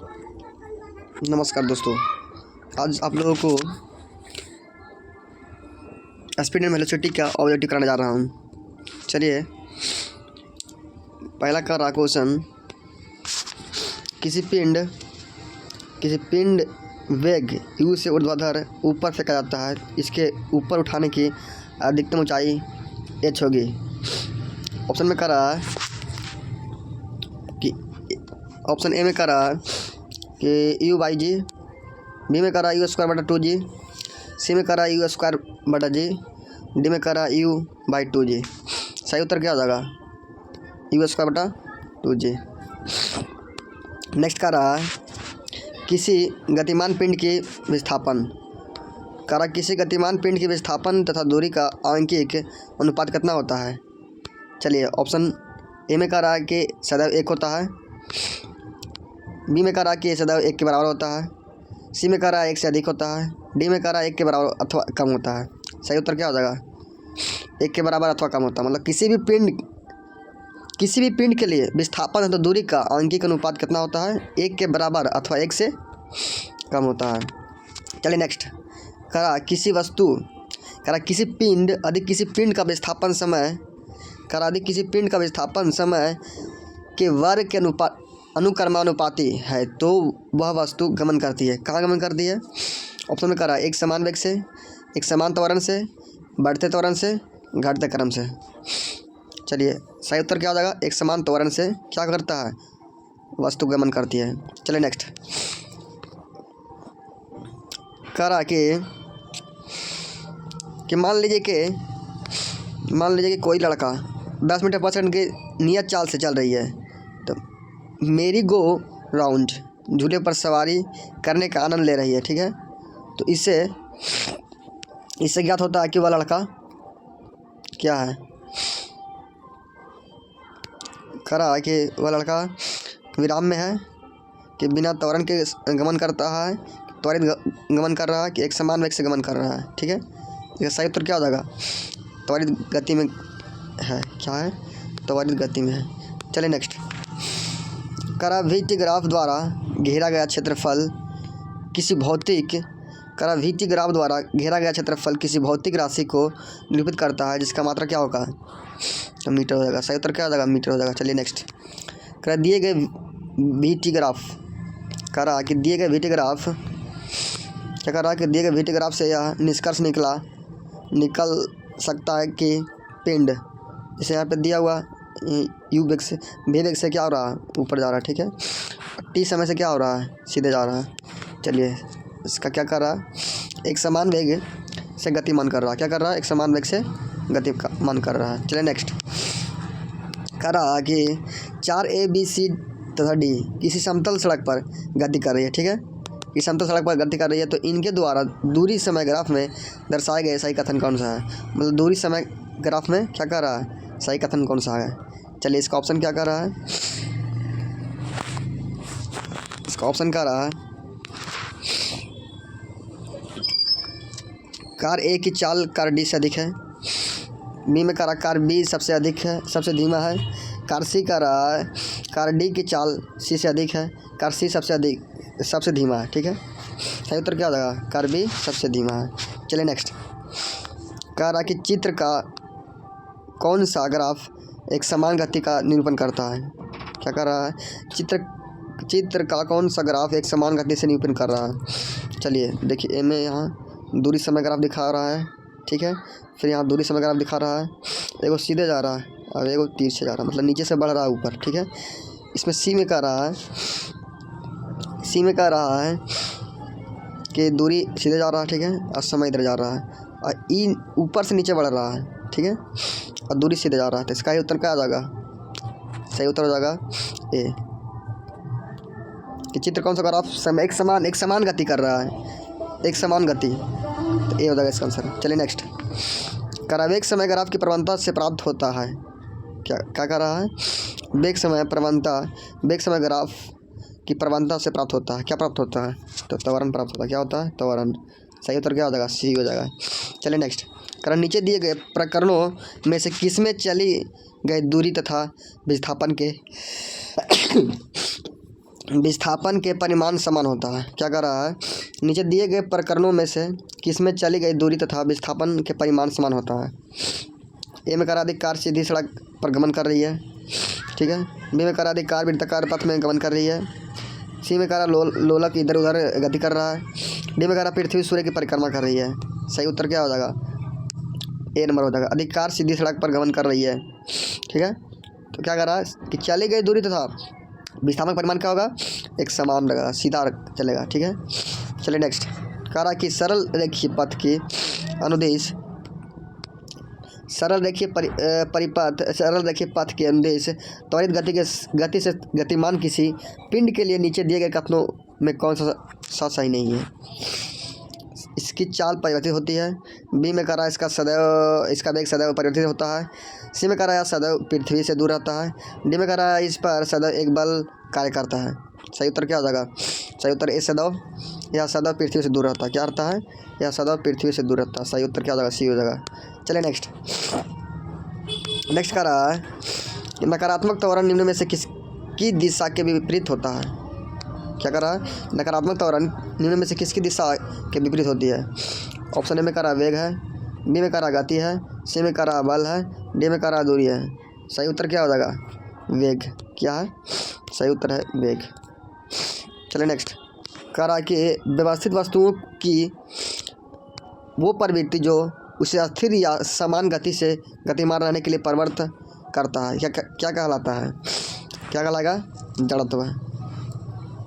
नमस्कार दोस्तों, आज आप लोगों को स्पीड एंड वेलोसिटी का ऑब्जेक्टिव कराने जा रहा हूँ। चलिए, पहला कर रहा क्वेश्चन, किसी पिंड वेग u से ऊर्ध्वाधर ऊपर फेंका जाता है। इसके ऊपर उठाने की अधिकतम ऊंचाई h होगी। ऑप्शन में कर रहा है कि ऑप्शन ए में कर रहा है कि u बाई जी, बी में कर रहा है u स्क्वायर बटा 2g, सी में कर रहा है u स्क्वायर बटा जी, डी में कर रहा है u बाई 2g। सही उत्तर क्या हो जाएगा? u स्क्वायर बटा 2g। नेक्स्ट कर रहा है किसी गतिमान पिंड की विस्थापन। कर रहा किसी गतिमान पिंड की विस्थापन तथा दूरी का आंशिक अनुपात कितना होता है। चलिए, ऑप्शन ए में कर रहा है कि सदैव 1 होता है, बी में कर रहा है कि सदैव 1 के बराबर होता है, सी में कर रहा है 1 से अधिक होता है, डी में कर रहा है 1 के बराबर अथवा कम होता है। सही उत्तर क्या हो जाएगा? 1 के बराबर अथवा कम होता है। मतलब किसी भी पिंड के लिए विस्थापन तथा दूरी का आंशिक अनुपात कितना होता है? 1 के बराबर अथवा 1 से कम होता है। चलिए नेक्स्ट, करा किसी पिंड का विस्थापन समय के वर्ग के अनुक्रमानुपाती है तो वह वस्तु गमन करती है। कहाँ गमन करती है? ऑप्शन में करा एक समान वेग से, एक समान त्वरण से, बढ़ते त्वरण से, घटते क्रम से। चलिए, सही उत्तर क्या हो जाएगा? एक समान त्वरण से क्या करता है? वस्तु गमन करती है। चलिए नेक्स्ट, करा कि मान लीजिए कि कोई लड़का 10 मीटर पर सेकंड की नियत चाल से चल रही है तो मेरी गो राउंड झूले पर सवारी करने का आनंद ले रही है। ठीक है, तो इससे ज्ञात होता है कि वह लड़का क्या है। करा कि वह लड़का विराम में है, कि बिना त्वरण के गमन करता है, त्वरित गमन कर रहा है, कि एक समान वेग से गमन कर रहा है। ठीक है, इसका सही उत्तर क्या हो जाएगा? त्वरित गति में है। क्या है? त्वरित गति में है। चलिए नेक्स्ट, करा वीटी ग्राफ द्वारा घेरा गया क्षेत्रफल किसी भौतिक राशि को निरूपित करता है जिसका मात्रा क्या होगा? तो मीटर हो जाएगा। सही उत्तर क्या हो जाएगा? मीटर हो जाएगा। चलिए नेक्स्ट, करा दिए गए वीटी ग्राफ से यह निष्कर्ष निकल सकता है कि पिंड, जैसे यहाँ पे दिया हुआ यू वेग से, वी वेग से क्या हो रहा है? ऊपर जा रहा है। ठीक है, टी समय से क्या हो रहा है? सीधे जा रहा है। चलिए, इसका क्या कर रहा है? एक समान वेग से गतिमान कर रहा है। क्या कर रहा है? एक समान वेग से गतिमान कर रहा है। चलिए नेक्स्ट, कर रहा कि 4 A B C तथा D किसी समतल सड़क पर गति कर रही है। ठीक है, इस समतल सड़क पर गति कर रही है तो इनके द्वारा दूरी समय ग्राफ में दर्शाए गए सही कथन कौन सा है? मतलब दूरी समय ग्राफ में क्या कर रहा है? सही कथन कौन सा है? चलिए, इसका ऑप्शन क्या कर रहा है? इसका ऑप्शन कर रहा है कार ए की चाल कार डी से अधिक है, बी में करा कार बी सबसे धीमा है, कार सी का रहा है कार डी की चाल सी से अधिक है, कार सी सबसे धीमा है। ठीक है, सही उत्तर क्या हो जाएगा? कार बी सबसे धीमा है। चलिए नेक्स्ट, कह रहा कि चित्र का कौन सा ग्राफ एक समान गति का निरूपण करता है? क्या कर रहा है? चित्र का कौन सा ग्राफ एक समान गति से निरूपण कर रहा है? चलिए देखिए, ए में यहाँ दूरी समय ग्राफ दिखा रहा है। ठीक है, फिर यहाँ दूरी समय ग्राफ दिखा रहा है, एगो सीधे जा रहा है और एगो तीर से जा रहा है, मतलब नीचे से बढ़ रहा है ऊपर। ठीक है, इसमें सी में कह रहा है कि दूरी सीधे जा रहा है। ठीक है, और समय इधर जा रहा है, और ई ऊपर से नीचे बढ़ रहा है। ठीक है, और दूरी सीधे जा रहा है। तो इसका ही उत्तर क्या आ जाएगा? सही उत्तर हो जाएगा ए, कि चित्र कौन सा ग्राफ एक समान गति कर रहा है, एक समान गति, तो ए हो जाएगा इसका आंसर। चलिए नेक्स्ट, वेग समय ग्राफ की प्रवणता से प्राप्त होता है। क्या कर रहा है? वेग समय ग्राफ की प्रवणता से प्राप्त होता है। क्या प्राप्त होता है? तो त्वरण प्राप्त होता है। क्या होता है? त्वरण। सही उत्तर क्या हो जाएगा? सी हो जाएगा। चलिए नेक्स्ट, नीचे दिए गए प्रकरणों में से किसमें चली गई दूरी तथा विस्थापन के विस्थापन के परिमाण समान होता है। क्या कर रहा है, नीचे दिए गए प्रकरणों में से किसमें चली गई दूरी तथा विस्थापन के परिमाण समान होता है। ए में करा अधिक कार सीधी सड़क पर गमन कर रही है, ठीक है। बी में करा अधिक कार वृत्ताकार पथ में गमन कर रही है। सी में करा लोलक इधर उधर गति कर रहा है। डी में करा पृथ्वी सूर्य की परिक्रमा कर रही है। सही उत्तर क्या हो जाएगा, ए नंबर हो जाएगा। अधिक कार सीधी सड़क पर गमन कर रही है, ठीक है। तो क्या कर रहा है कि चली गई दूरी तथा विस्थापन परिमाण क्या होगा, एक समान रहेगा, सीधा चलेगा, ठीक है। चलिए नेक्स्ट, कह रहा कि सरल रेखीय पथ की अनुदेश सरल रेखीय पथ के अनुदेश त्वरित गति से गतिमान किसी पिंड के लिए नीचे दिए गए कथनों में कौन सा सही नहीं है। इसकी चाल परिवर्तित होती है। बी में कह रहा है इसका वेग सदैव परिवर्तित होता है। सी में कह रहा है सदैव पृथ्वी से दूर रहता है। डी में कह रहा है इस पर सदैव एक बल कार्य करता है। सही उत्तर क्या हो जाएगा, सही उत्तर ए सदैव या सदैव पृथ्वी से दूर रहता है। क्या रहता है, या सदैव पृथ्वी से दूर रहता है। सही उत्तर क्या हो जाएगा, सी हो जाएगा। चलिए नेक्स्ट कह रहा है कि नकारात्मक त्वरण निम्न में से किसकी दिशा के विपरीत होता है। क्या कर रहा है, नकारात्मक त्वरण निम्न में से किसकी दिशा के विपरीत होती है। ऑप्शन ए में कह रहा वेग है, बी में कह रहा गति है, सी में कह रहा बल है, डी में कह रहा दूरी है। सही उत्तर क्या हो जाएगा, वेग। क्या है, सही उत्तर है वेग। चलिए नेक्स्ट कह रहा कि व्यवस्थित वस्तुओं की वो प्रवृत्ति जो उसे स्थिर या समान गति से गतिमान रहने के लिए प्रवृत्त करता है, क्या कहलाता है। क्या कहलाएगा, जड़त्व।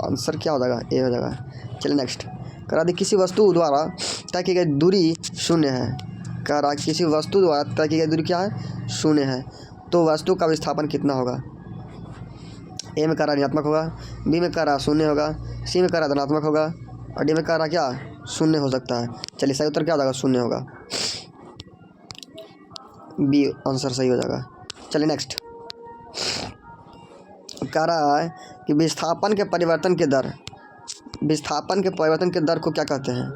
आंसर क्या हो जाएगा, ए हो जाएगा। चलिए नेक्स्ट कह रहा किसी वस्तु द्वारा तय की गई दूरी शून्य है। कह रहा किसी वस्तु द्वारा तय की गई दूरी क्या है, शून्य है, तो वस्तु का विस्थापन कितना होगा। ए में कह रहा ऋणात्मक होगा, बी में कह रहा शून्य होगा, सी में कह रहा धनात्मक होगा और डी में कह रहा क्या शून्य हो सकता है। चलिए सही उत्तर क्या हो जाएगा, शून्य होगा। बी आंसर सही हो जाएगा। चलिए नेक्स्ट कह रहा है कि विस्थापन के परिवर्तन के दर को क्या कहते हैं।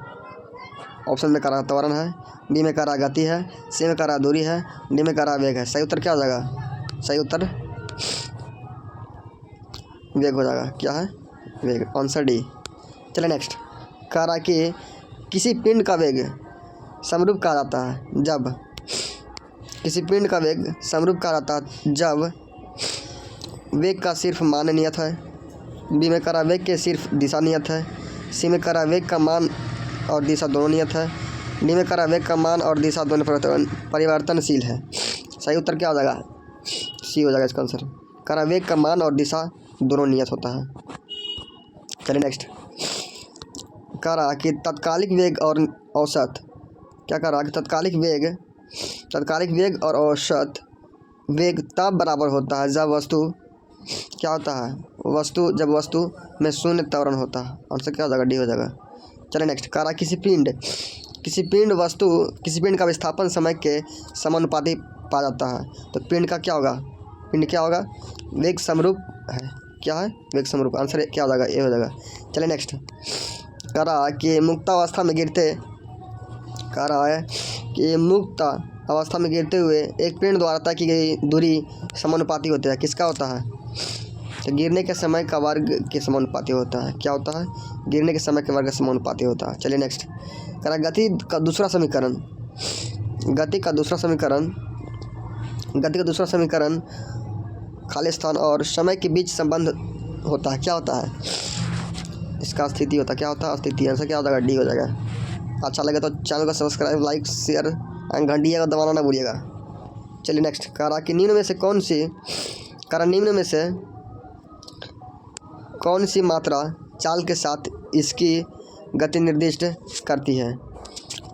ऑप्शन में कह रहा त्वरण है, बी में कह रहा गति है, सी में कह रहा दूरी है, डी में कह रहा वेग है। सही उत्तर क्या हो जाएगा, सही उत्तर वेग हो जाएगा। क्या है, वेग, आंसर डी। चलिए नेक्स्ट कह रहा कि किसी पिंड का वेग समरूप कहा जाता है जब जब वेग का सिर्फ मान नियत है। बी में कह रहा वेग के सिर्फ दिशा नियत है, सी में कह रहा वेग का मान और दिशा दोनों नियत है, डी में कह रहा वेग का मान और दिशा दोनों परिवर्तनशील है। सही उत्तर क्या हो जाएगा, सी हो जाएगा इसका आंसर। कह रहा वेग का मान और दिशा दोनों नियत होता है। चलिए नेक्स्ट कह रहा कि तत्कालिक वेग और औसत। क्या कह रहा कि तत्कालिक वेग और औसत वेग तब बराबर होता है जब वस्तु क्या होता है, जब वस्तु में शून्य त्वरण होता है। आंसर क्या हो जाएगा, डी हो जाएगा। चलिए नेक्स्ट कह रहा किसी पिंड का विस्थापन समय के समानुपाती पाया जाता है, तो पिंड क्या होगा, वेग समरूप है। क्या है, वेग समरूप। आंसर क्या हो जाएगा, ए हो जाएगा। चलिए नेक्स्ट कह रहा कि मुक्त अवस्था में गिरते हुए एक पिंड द्वारा तय की गई दूरी समानुपाती होती है। किसका होता है, तो गिरने के समय का वर्ग के समानुपाती होता है। क्या होता है, गिरने के समय के वर्ग के समानुपाती होता है। चलिए नेक्स्ट कह रहा गति का दूसरा समीकरण खाली स्थान और समय के बीच संबंध होता है। क्या होता है, इसका स्थिति होता है। क्या होता है, स्थिति। आंसर क्या हो जाएगा, डी हो जाएगा। अच्छा लगे तो चैनल को सब्सक्राइब, लाइक, शेयर एंड घंटिया को दबाना ना भूलिएगा। चलिए नेक्स्ट कह रहा कि निम्न में से कौन सी मात्रा चाल के साथ इसकी गति निर्दिष्ट करती है।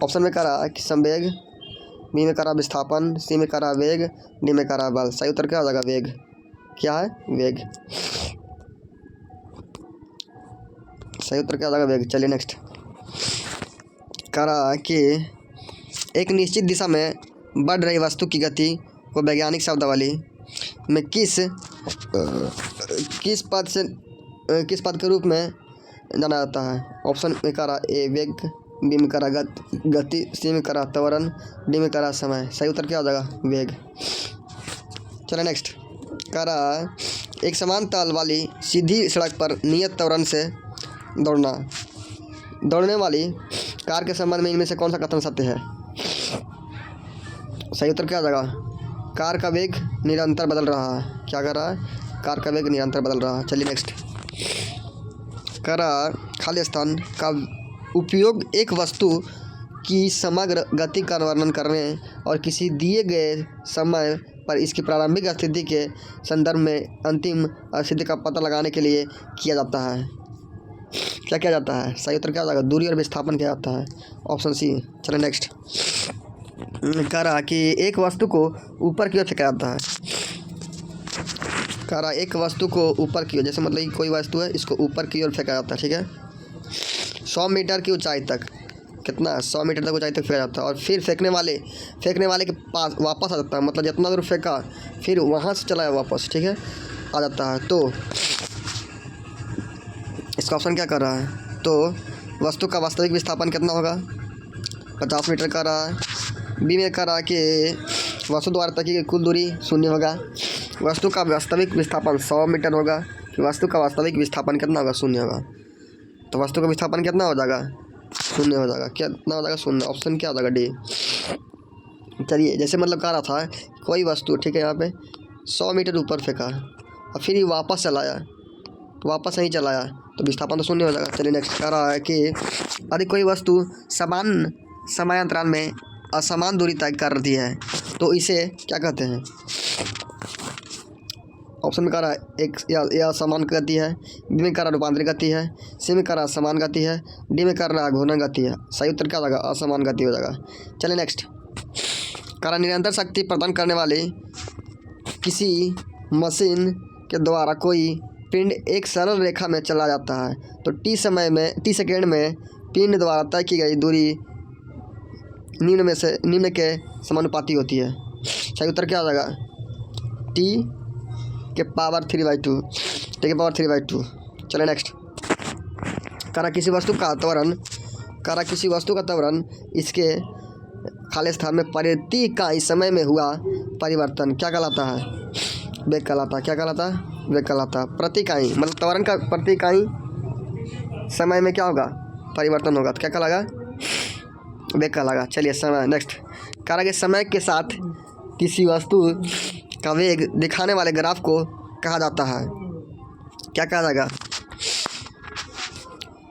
ऑप्शन में कह रहा कि संवेग, बी में कह रहा विस्थापन, सी में कह रहा वेग, डी में कह रहा बल। सही उत्तर क्या हो जाएगा, वेग। क्या है, वेग। सही उत्तर क्या हो जाएगा, वेग। चलिए नेक्स्ट कह रहा कि एक निश्चित दिशा में बढ़ रही वस्तु की गति को वैज्ञानिक शब्दावली में किस पद के रूप में जाना जाता है। ऑप्शन में कह रहा ए वेग, बी में कह रहा गति, सी में कह रहा त्वरण, डी में कह रहा समय। सही उत्तर क्या हो जाएगा, वेग। चलिए नेक्स्ट कह रहा एक समान तल वाली सीधी सड़क पर नियत त्वरण से दौड़ना। दौड़ने वाली कार के संबंध में इनमें से कौन सा कथन सत्य है? सही उत्तर क्या आ जाएगा? कार का वेग निरंतर बदल रहा है। क्या कर रहा है? कार का वेग निरंतर बदल रहा है। चलिए नेक्स्ट। करा खाली स्थान का उपयोग एक वस्तु की समग्र गति का वर्णन करने और किसी दिए गए समय पर इसकी प्रारंभिक स्थिति के संदर्भ में अंतिम स्थिति का पता लगाने के लिए किया जाता है। क्या किया जाता है? सही उत्तर क्या हो जाएगा? दूरी और विस्थापन किया जाता है। Option C. चलिए नेक्स्ट। कह रहा कि एक वस्तु को ऊपर की ओर फेंका जाता है। कह रहा एक वस्तु को ऊपर की ओर, जैसे मतलब कोई वस्तु है, इसको ऊपर की ओर फेंका जाता है। ठीक है, 100 मीटर की ऊंचाई तक। कितना? 100 मीटर तक ऊंचाई तक फेंका जाता है और फिर फेंकने वाले के पास वापस आ जाता है। मतलब जितना दूर फेंका फिर वहाँ से चला वापस, ठीक है, आ जाता है। तो इसका ऑप्शन क्या कर रहा है? तो वस्तु का वास्तविक विस्थापन कितना होगा? 50 मीटर का रहा है। बी में कह रहा कि वस्तु द्वारा तक की कुल दूरी 0 होगा। वस्तु का वास्तविक विस्थापन 100 मीटर होगा। वस्तु का वास्तविक विस्थापन कितना होगा? 0 होगा। तो वस्तु का विस्थापन कितना हो जाएगा? 0 हो जाएगा। कितना हो जाएगा? 0। ऑप्शन क्या हो जाएगा? डी। चलिए, जैसे मतलब कह रहा था कोई वस्तु, ठीक है, यहाँ पे 100 मीटर ऊपर फेंका और फिर ये वापस चलाया, वापस नहीं चलाया, तो विस्थापन तो 0 हो जाएगा। चलिए नेक्स्ट। कह रहा है कि यदि कोई वस्तु समान समयांतराल में असमान दूरी तय कर रही है तो इसे क्या कहते हैं? ऑप्शन में कह रहा है एक या असमान गति है, बी में कह रहा रूपांतरित गति है, सी में कह रहा समान गति है, डी में कह रहा घूर्णन गति है। सही उत्तर क्या हो जाएगा? असमान गति हो जाएगा। चलिए नेक्स्ट। कह रहा निरंतर शक्ति प्रदान करने वाली किसी मशीन के द्वारा कोई पिंड एक सरल रेखा में चला जाता है तो टी सेकेंड में पिंड द्वारा तय की गई दूरी निम्न के समानुपाती होती है। सही उत्तर क्या हो जाएगा? टी के पावर 3/2। टी के पावर 3/2। चलिए नेक्स्ट। कह रहा किसी वस्तु का त्वरण इसके खाली स्थान में प्रति इकाई समय में हुआ परिवर्तन क्या कहलाता है? वेग कहलाता है। क्या कहलाता है? वेग कहलाता है। प्रति इकाई मतलब त्वरण का प्रति इकाई समय में क्या होगा? परिवर्तन होगा। तो क्या कहलागा? वेग कहलागा। चलिए समय नेक्स्ट। कह रहा कि समय के साथ किसी वस्तु का वेग दिखाने वाले ग्राफ को कहा जाता है। क्या कहा जाएगा?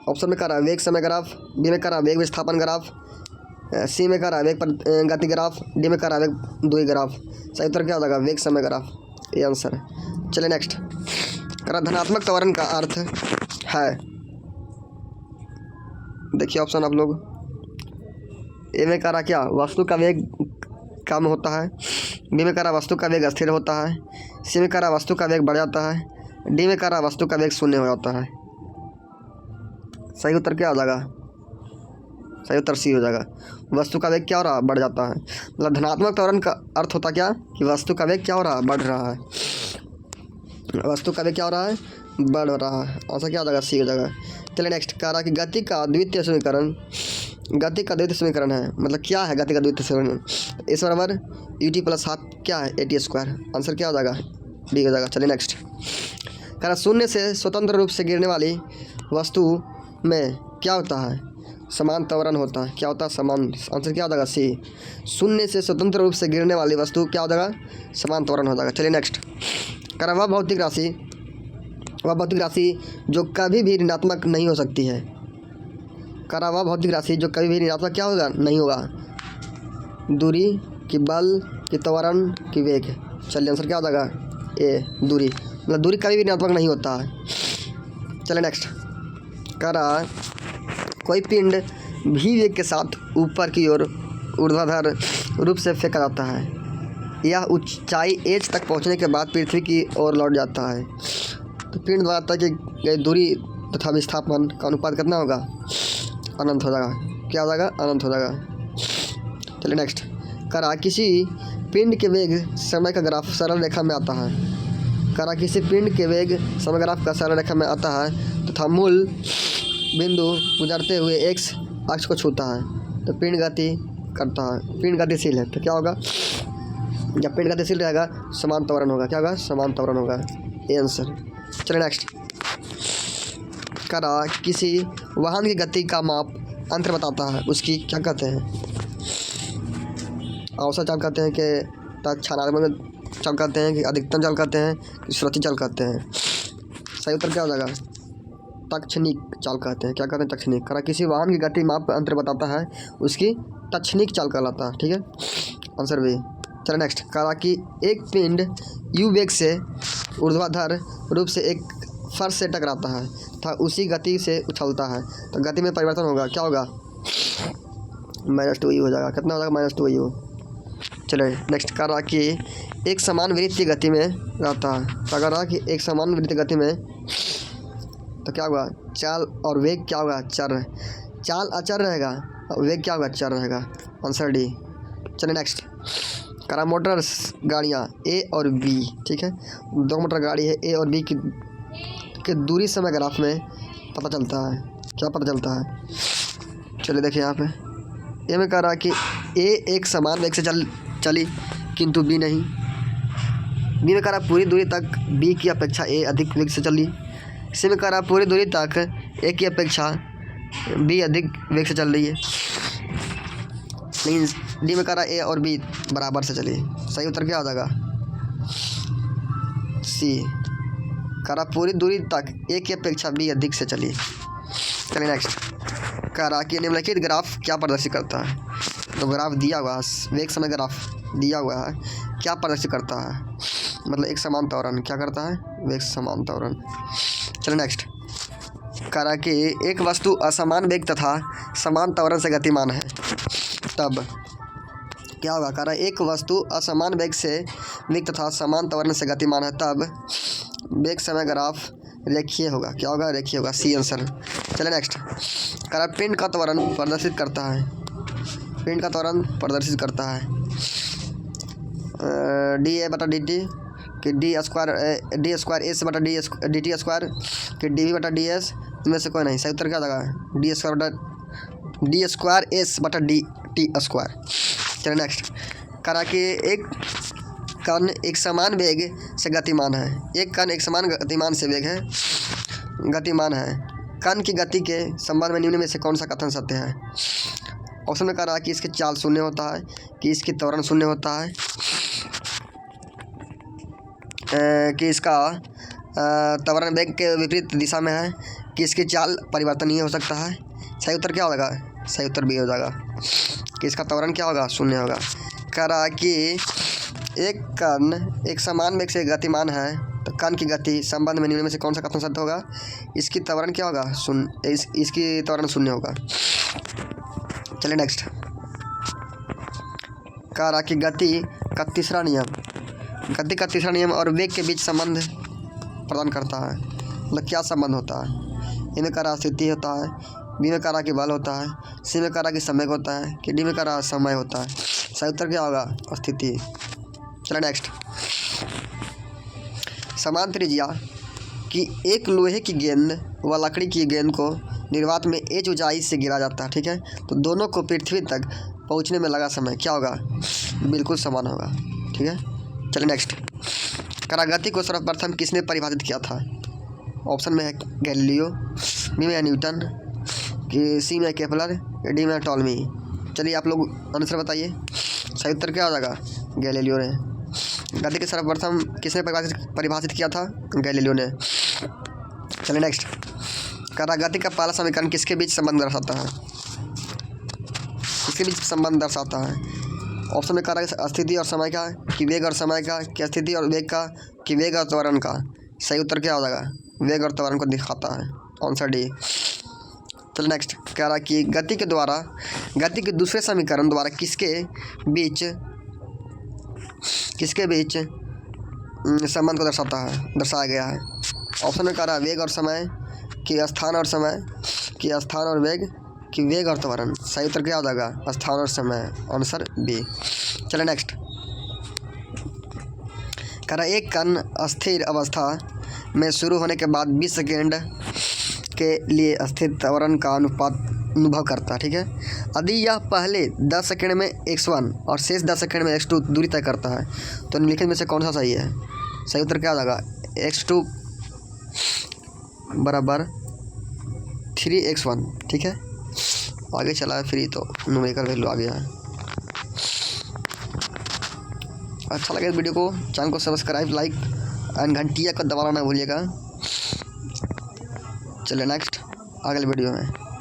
ऑप्शन में कह रहा है वेग समय ग्राफ, बी में कह रहा है वेग विस्थापन ग्राफ, सी में कह रहा है वेग गति ग्राफ, डी में कह रहा है वेग दूरी ग्राफ। सही उत्तर क्या हो जाएगा? वेग समय ग्राफ, ये आंसर है। चलिए नेक्स्ट। कह रहा धनात्मक त्वरण का अर्थ है, देखिए ऑप्शन आप लोग। ए में कह रहा क्या? वस्तु का वेग कम होता है, बी में कह रहा वस्तु का वेग स्थिर होता है, सी में कह रहा वस्तु का वेग बढ़ जाता है, डी में कह रहा वस्तु का वेग 0 हो जाता है। सही उत्तर क्या हो जाएगा? सही उत्तर सी हो जाएगा। वस्तु का वेग क्या हो रहा है? बढ़ जाता है। मतलब धनात्मक त्वरण का अर्थ होता क्या? कि वस्तु का वेग क्या हो रहा है? बढ़ रहा है। वस्तु का वेग क्या हो रहा है? बढ़ रहा है। आंसर क्या हो जाएगा? सी हो जाएगा। चलिए नेक्स्ट। कह रहा कि गति का द्वितीय समीकरण है। मतलब क्या है गति का द्वितीय समीकरण? इस बराबर ut + हाफ क्या है? at²। आंसर क्या हो जाएगा? डी हो जाएगा। चलिए नेक्स्ट। कह रहा शून्य से स्वतंत्र रूप से गिरने वाली वस्तु में क्या होता है? समान त्वरण होता है। क्या होता है? समान। आंसर क्या हो जाएगा? सी। शून्य से स्वतंत्र रूप से गिरने वाली वस्तु क्या हो जाएगा? समान त्वरण हो जाएगा। चलिए नेक्स्ट। कह रहा वह भौतिक राशि जो कभी भी ऋणात्मक नहीं हो सकती है। कह रहा वह भौतिक राशि जो कभी भी ऋणात्मक क्या होगा? नहीं होगा। दूरी की बल की त्वरण की वेग। चलिए आंसर क्या हो जाएगा? ए दूरी। मतलब दूरी कभी भी ऋणात्मक नहीं होता है। चलिए नेक्स्ट। कह रहा कोई पिंड भी वेग के साथ ऊपर की ओर ऊर्ध्वाधर रूप से फेंका जाता है। यह ऊंचाई h तक पहुंचने के बाद पृथ्वी की ओर लौट जाता है। तो पिंड द्वारा तय की गई दूरी तथा विस्थापन का अनुपात कितना होगा? अनंत हो जाएगा। क्या हो जाएगा? अनंत हो जाएगा। चलिए नेक्स्ट। कह रहा किसी पिंड के वेग समय का ग्राफ सरल रेखा में आता है। कह रहा किसी पिंड के वेग समय ग्राफ का सरल रेखा में आता है तथा मूल बिंदु गुजरते हुए x अक्ष को छूता है तो पिंड गति करता है। पिंड गतिशील है तो क्या होगा? जब पिंड गतिशील रहेगा समान त्वरण होगा। क्या होगा? समान त्वरण होगा। A answer. चलिए नेक्स्ट। करा किसी वाहन की गति का माप अंतर बताता है, उसकी क्या कहते हैं? औसत चाल कहते हैं कि तत्क्षणात्मक चाल कहते हैं कि अधिकतम चाल कहते हैं कि सुरक्षित चाल कहते हैं? सही उत्तर क्या हो जाएगा? तक्षणिक चाल कहते हैं। क्या कहते हैं? तक्षणिक। करा किसी वाहन की गति माप अंतर बताता है, उसकी तक्षणिक चाल कहलाता है। ठीक है, आंसर बी। चलो नेक्स्ट। करा कि एक पिंड यू वेग से ऊर्ध्वाधर रूप से एक फर्श से टकराता है तथा उसी गति से उछलता है तो गति में परिवर्तन होगा, क्या होगा? -2u हो जाएगा। कितना हो जाएगा? -2u। चलिए नेक्स्ट। करा कि एक समान वृत्तीय गति में रहता है तो अगर रहा कि एक समान वृत्तीय गति में तो क्या होगा? चाल और वेग क्या होगा? चर। चाल अचर रहेगा और वेग क्या होगा? चर रहेगा। Answer D. चलिए नेक्स्ट। करा मोटर्स गाड़ियाँ ए और बी, ठीक है, दो मोटर गाड़ी है, ए और बी की दूरी समय ग्राफ में पता चलता है। क्या पता चलता है? चलिए देखिए यहाँ पे ए में कह रहा है कि ए एक समान वेग से चली किंतु बी नहीं। बी में कह रहा पूरी दूरी तक बी की अपेक्षा ए अधिक वेग से चली। सी में कह रहा पूरी दूरी तक ए की अपेक्षा बी अधिक वेग से चल रही है। लेकिन डी में कह रहा ए और बी बराबर से चली। सही उत्तर क्या हो जाएगा? सी। कह रहा पूरी दूरी तक ए की अपेक्षा बी अधिक से चली। चलिए नेक्स्ट। कह रहा कि निम्नलिखित ग्राफ क्या प्रदर्शित करता है? तो ग्राफ दिया हुआ है, वेग समय ग्राफ दिया हुआ है, क्या प्रदर्शित करता है? मतलब एक समान त्वरण क्या करता है? वेग समान त्वरण। चलिए नेक्स्ट। कह रहा कि एक वस्तु असमान वेग तथा समान त्वरण से गतिमान है तब क्या होगा? कह रहा एक वस्तु असमान वेग तथा समान त्वरण से गतिमान है तब वेग समय ग्राफ रेखीय होगा। क्या होगा? रेखीय होगा। C answer. चलिए नेक्स्ट। कह रहा पिंड का त्वरण प्रदर्शित करता है, पिंड का त्वरण प्रदर्शित करता है डी ए बटा डी टी कि डी स्क्वायर एस बटा डी टी स्क्वायर कि डी वी बटा डी एस, इनमें से कोई नहीं। सही उत्तर क्या होगा? डी स्क्वायर एस बटा डी टी स्क्वायर। चलिए नेक्स्ट। कह रहा कि एक कण एक समान वेग से गतिमान है, एक कण एक समान गतिमान से वेग है गतिमान है, कण की गति के संबंध में निम्न में से कौन सा कथन सत्य है? ऑप्शन में कह रहा है कि इसकी चाल शून्य होता है, कि इसकी त्वरण शून्य होता है, कि इसका त्वरण वेग के विपरीत दिशा में है, कि इसकी चाल परिवर्तनीय हो सकता है। सही उत्तर क्या होगा? सही उत्तर बी हो जाएगा कि इसका त्वरण क्या होगा? शून्य होगा। कह रहा कि एक कण एक समान वेग से गतिमान है तो कण की गति संबंध में निम्न में से कौन सा कथन सत्य होगा? इसकी त्वरण क्या होगा? शून्य। इसकी त्वरण शून्य होगा। चलिए नेक्स्ट। कह रहा कि गति का तीसरा नियम और वेग के बीच संबंध प्रदान करता है। मतलब क्या संबंध होता है? ए में कह रहा स्थिति होता है, बी में कह रहा कि बल होता है, सी में कह रहा कि समय होता है, कि डी में कह रहा समय होता है। सही उत्तर क्या होगा? स्थिति। चलिए नेक्स्ट। समान त्रिज्या कि एक लोहे की गेंद व लकड़ी की गेंद को निर्वात में एच ऊंचाई से गिरा जाता है, ठीक है, तो दोनों को पृथ्वी तक पहुंचने में लगा समय क्या होगा? बिल्कुल समान होगा। ठीक है, चलिए नेक्स्ट। करा गति को सर्वप्रथम किसने परिभाषित किया था? ऑप्शन में है गैलीलियो, बी में है न्यूटन, कि सी में केपलर, डी में टॉलमी। चलिए आप लोग आंसर बताइए। सही उत्तर क्या हो जाएगा? गैलीलियो ने। गति के सर्वप्रथम किसने परिभाषित किया था? गैलीलियो ने। चलिए नेक्स्ट। करा गति का पहला समीकरण किसके बीच संबंध दर्शाता है? किसके बीच संबंध दर्शाता है? ऑप्शन में करा स्थिति और समय का, कि वेग और समय का, कि स्थिति और वेग का, कि वेग और त्वरण का। सही उत्तर क्या हो जाएगा? वेग और त्वरण को दिखाता है। Answer D. चलिए नेक्स्ट। कह रहा कि गति के दूसरे समीकरण द्वारा किसके बीच संबंध को दर्शाया गया है? ऑप्शन में कह रहा है वेग और समय, कि स्थान और समय, कि स्थान और वेग, कि वेग और त्वरण। सही उत्तर क्या हो जाएगा? स्थान और समय। Answer B. चलिए नेक्स्ट। कह रहा एक कण अस्थिर अवस्था में शुरू होने के बाद 20 सेकेंड के लिए स्थिर त्वरण का अनुभव करता है, ठीक है। यदि यह पहले 10 सेकेंड में x1 और शेष 10 सेकेंड में x2 दूरी तय करता है तो निम्नलिखित में से कौन सा सही है? सही उत्तर क्या आ जाएगा? x2 बराबर 3x1। ठीक है, आगे चला है फ्री तो न्यूमेरिकल वैल्यू आ गया है। अच्छा लगे इस वीडियो को, चैनल को सब्सक्राइब, लाइक एंड घंटिया को दबाना ना भूलिएगा। चलिए नेक्स्ट अगले वीडियो में।